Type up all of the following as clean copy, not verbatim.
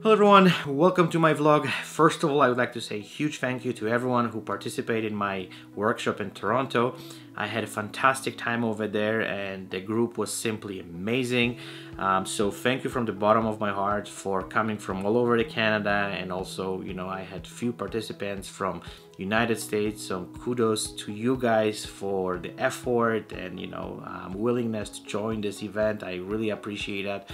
Hello everyone, welcome to my vlog. First of all, I would like to say a huge thank you to everyone who participated in my workshop in Toronto. I had a fantastic time over there and the group was simply amazing. So thank you from the bottom of my heart for coming from all over Canada, and also, I had few participants from United States, so kudos to you guys for the effort and willingness to join this event. I really appreciate that.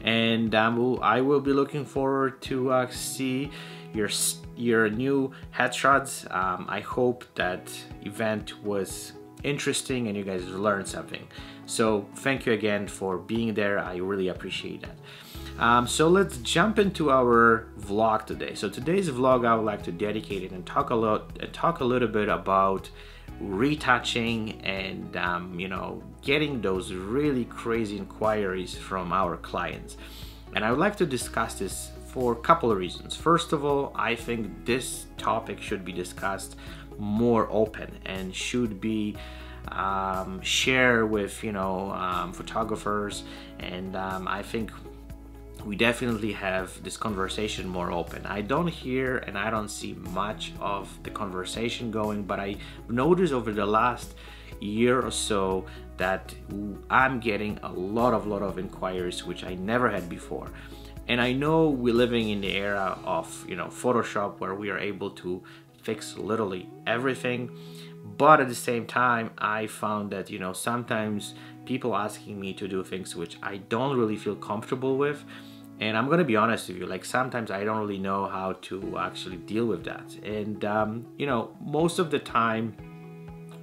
And I will be looking forward to see your new headshots. I hope that event was interesting and you guys learned something. So thank you again for being there. I really appreciate that. So let's jump into our vlog today. So today's vlog, I would like to dedicate it and talk a little bit about retouching and getting those really crazy inquiries from our clients. And I would like to discuss this for a couple of reasons. First of all, I think this topic should be discussed more open and should be shared with photographers, and I think we definitely have this conversation more open. I don't hear and I don't see much of the conversation going, but I noticed over the last year or so that I'm getting a lot of inquiries which I never had before. And I know we're living in the era of Photoshop, where we are able to fix literally everything, but at the same time I found that sometimes people asking me to do things which I don't really feel comfortable with. And I'm gonna be honest with you, like sometimes I don't really know how to actually deal with that. And most of the time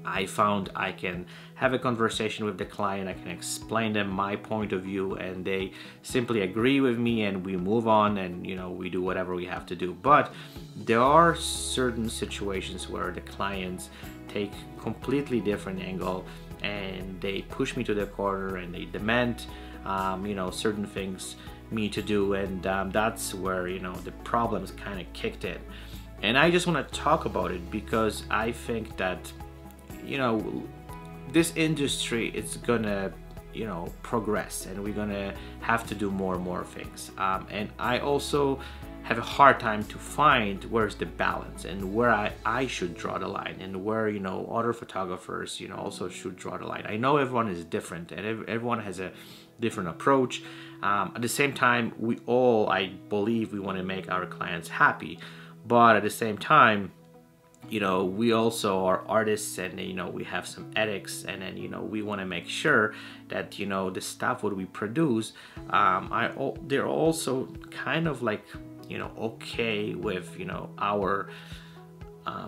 I found I can have a conversation with the client, I can explain them my point of view, and they simply agree with me and we move on and we do whatever we have to do. But there are certain situations where the clients take completely different angle and they push me to the corner and they demand certain things me to do, and that's where the problems kind of kicked in. And I just want to talk about it because I think that this industry is gonna progress, and we're gonna have to do more and more things, and I also have a hard time to find where's the balance and where I should draw the line, and where other photographers also should draw the line. I know everyone is different and everyone has a different approach. At the same time, we all, I believe, we want to make our clients happy, but at the same time we also are artists, and we have some ethics, and then we want to make sure that the stuff what we produce, they're also kind of like okay with our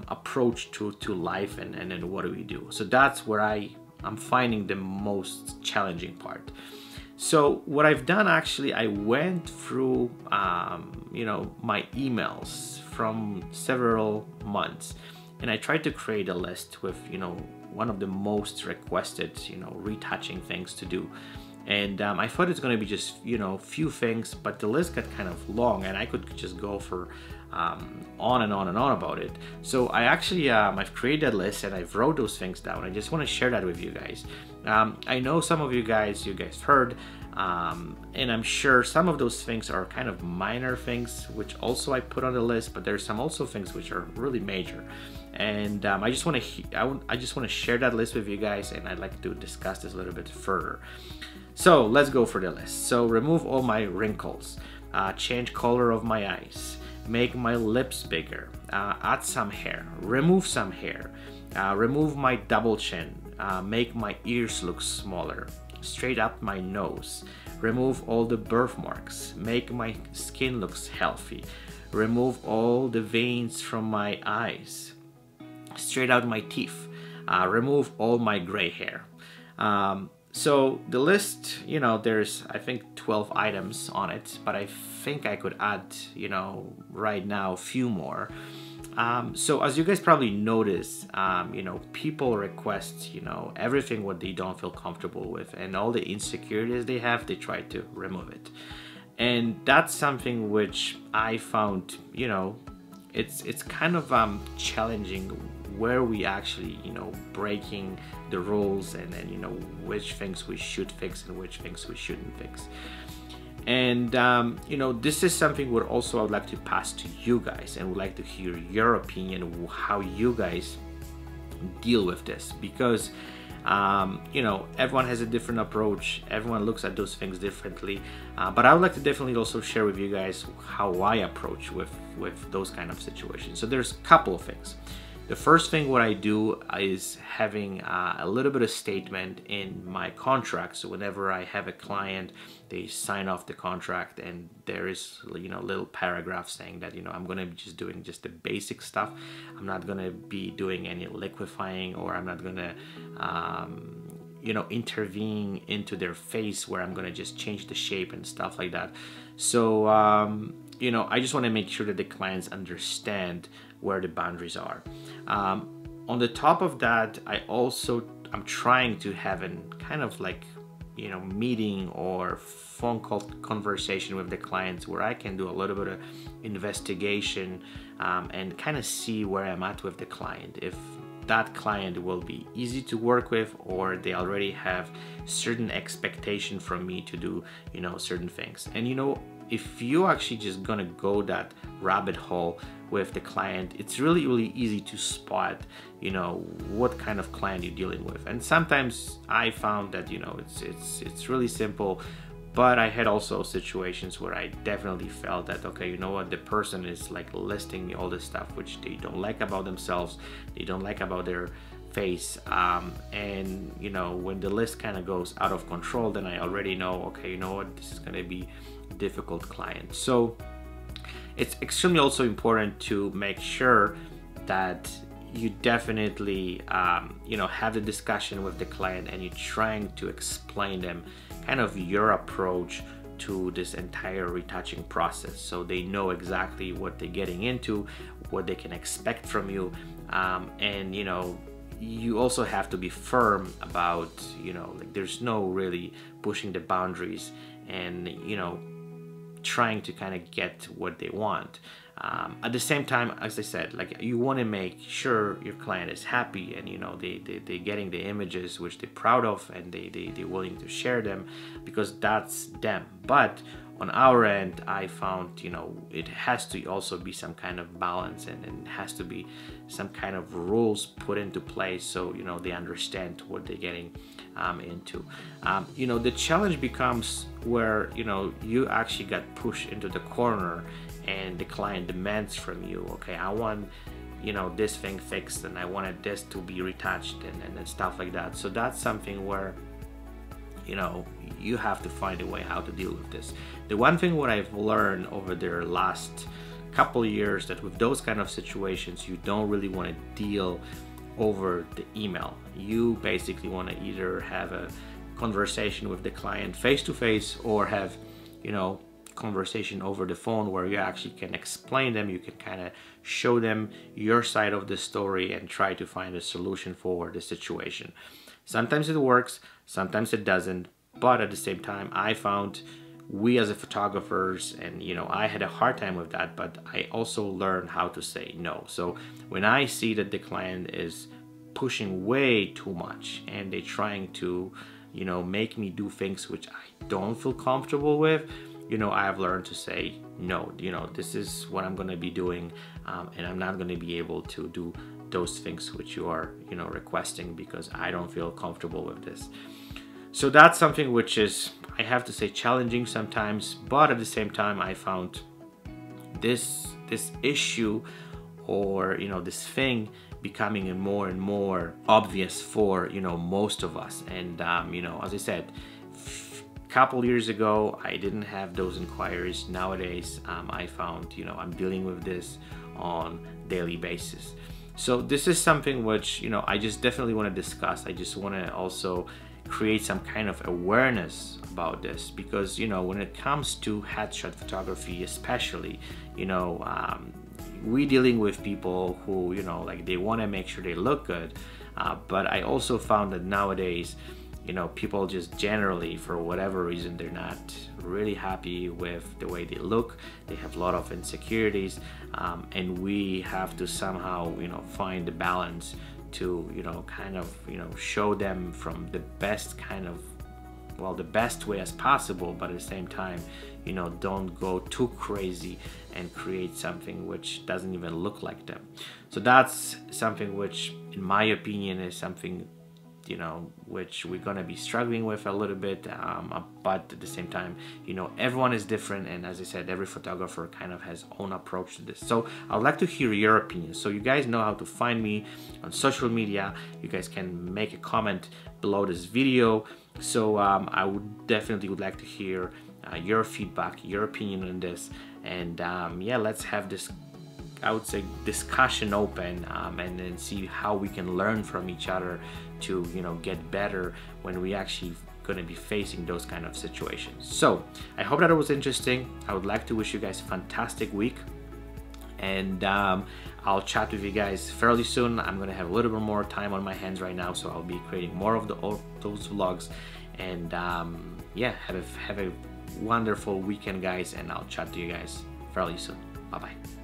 approach to life, and then what do we do. So that's where I'm finding the most challenging part. So what I've done, actually, I went through my emails from several months, and I tried to create a list with one of the most requested retouching things to do. And I thought it's going to be just few things, but the list got kind of long and I could just go for on and on and on about it. So I actually I've created a list and I've wrote those things down. I just want to share that with you guys. I know some of you guys heard, and I'm sure some of those things are kind of minor things which also I put on the list, but there's some also things which are really major. And I just want to share that list with you guys, and I'd like to discuss this a little bit further. So let's go for the list. So remove all my wrinkles, change color of my eyes, make my lips bigger, add some hair, remove some hair, remove my double chin, make my ears look smaller, straight up my nose, remove all the birthmarks, make my skin looks healthy, remove all the veins from my eyes, straight out my teeth, remove all my gray hair. So the list, there's I think 12 items on it, but I think I could add, right now a few more. So as you guys probably notice, people request, everything what they don't feel comfortable with, and all the insecurities they have, they try to remove it. And that's something which I found, it's kind of challenging, where we actually breaking the rules, and then which things we should fix and which things we shouldn't fix. And you know, this is something what also I would like to pass to you guys, and would like to hear your opinion of how you guys deal with this, because you know, everyone has a different approach, everyone looks at those things differently, but I would like to definitely also share with you guys how I approach with those kind of situations. So there's a couple of things. The first thing what I do is having a little bit of statement in my contract. So whenever I have a client, they sign off the contract, and there is, you know, a little paragraph saying that, you know, I'm going to be just doing just the basic stuff. I'm not going to be doing any liquefying, or I'm not going to you know, intervene into their face where I'm going to just change the shape and stuff like that. So you know, I just want to make sure that the clients understand where the boundaries are. On the top of that, I'm trying to have a kind of like, you know, meeting or phone call conversation with the clients where I can do a little bit of investigation and kind of see where I'm at with the client. If that client will be easy to work with, or they already have certain expectation from me to do, you know, certain things. And you know, if you actually just gonna go that rabbit hole with the client, it's really easy to spot, you know, what kind of client you're dealing with. And sometimes I found that, you know, it's really simple, but I had also situations where I definitely felt that, okay, you know what, the person is like listing me all this stuff which they don't like about themselves, they don't like about their face, and you know, when the list kind of goes out of control, then I already know, okay, you know what, this is going to be a difficult client. So it's extremely also important to make sure that you definitely you know, have the discussion with the client, and you're trying to explain them kind of your approach to this entire retouching process, so they know exactly what they're getting into, what they can expect from you. And you know, you also have to be firm about, you know, like there's no really pushing the boundaries and, you know, trying to kind of get what they want. At the same time, as I said, like, you want to make sure your client is happy, and you know, they're getting the images which they're proud of, and they're willing to share them, because that's them. But on our end, I found, you know, it has to also be some kind of balance, and it has to be some kind of rules put into place, so you know, they understand what they're getting into. You know, the challenge becomes where, you know, you actually got pushed into the corner, and the client demands from you, okay, I want, you know, this thing fixed, and I wanted this to be retouched, and stuff like that. So that's something where, you know, you have to find a way how to deal with this. The one thing what I've learned over the last couple of years, that with those kind of situations, you don't really want to deal over the email. You basically want to either have a conversation with the client face to face, or have, you know, conversation over the phone where you actually can explain them, you can kind of show them your side of the story and try to find a solution for the situation. Sometimes it works, sometimes it doesn't, but at the same time, I found we as a photographers, and you know, I had a hard time with that, but I also learned how to say no. So when I see that the client is pushing way too much, and they're trying to, you know, make me do things which I don't feel comfortable with, you know, I have learned to say no. You know, this is what I'm going to be doing, and I'm not going to be able to do those things which you are, you know, requesting, because I don't feel comfortable with this. So that's something which is, I have to say, challenging sometimes, but at the same time, I found this issue, or you know, this thing becoming more and more obvious for, you know, most of us. And you know, as I said, couple years ago, I didn't have those inquiries. Nowadays, I found, you know, I'm dealing with this on daily basis. So this is something which, you know, I just definitely want to discuss. I just want to also create some kind of awareness about this, because, you know, when it comes to headshot photography especially, you know, we dealing with people who, you know, like, they want to make sure they look good, but I also found that nowadays, you know, people just generally, for whatever reason, they're not really happy with the way they look. They have a lot of insecurities, and we have to somehow, you know, find the balance to, you know, kind of, you know, show them from the best kind of well, the best way as possible, but at the same time, you know, don't go too crazy and create something which doesn't even look like them. So that's something which, in my opinion, is something, you know, which we're gonna be struggling with a little bit, but at the same time, you know, everyone is different, and as I said, every photographer kind of has own approach to this. So I'd like to hear your opinion. So you guys know how to find me on social media. You guys can make a comment below this video. So I would definitely like to hear your feedback, your opinion on this, and yeah, let's have this, I would say, discussion open, and then see how we can learn from each other to, you know, get better when we actually going to be facing those kind of situations. So I hope that it was interesting. I would like to wish you guys a fantastic week, and I'll chat with you guys fairly soon. I'm going to have a little bit more time on my hands right now, so I'll be creating more of those vlogs, and yeah, have a wonderful weekend, guys, and I'll chat to you guys fairly soon. Bye bye.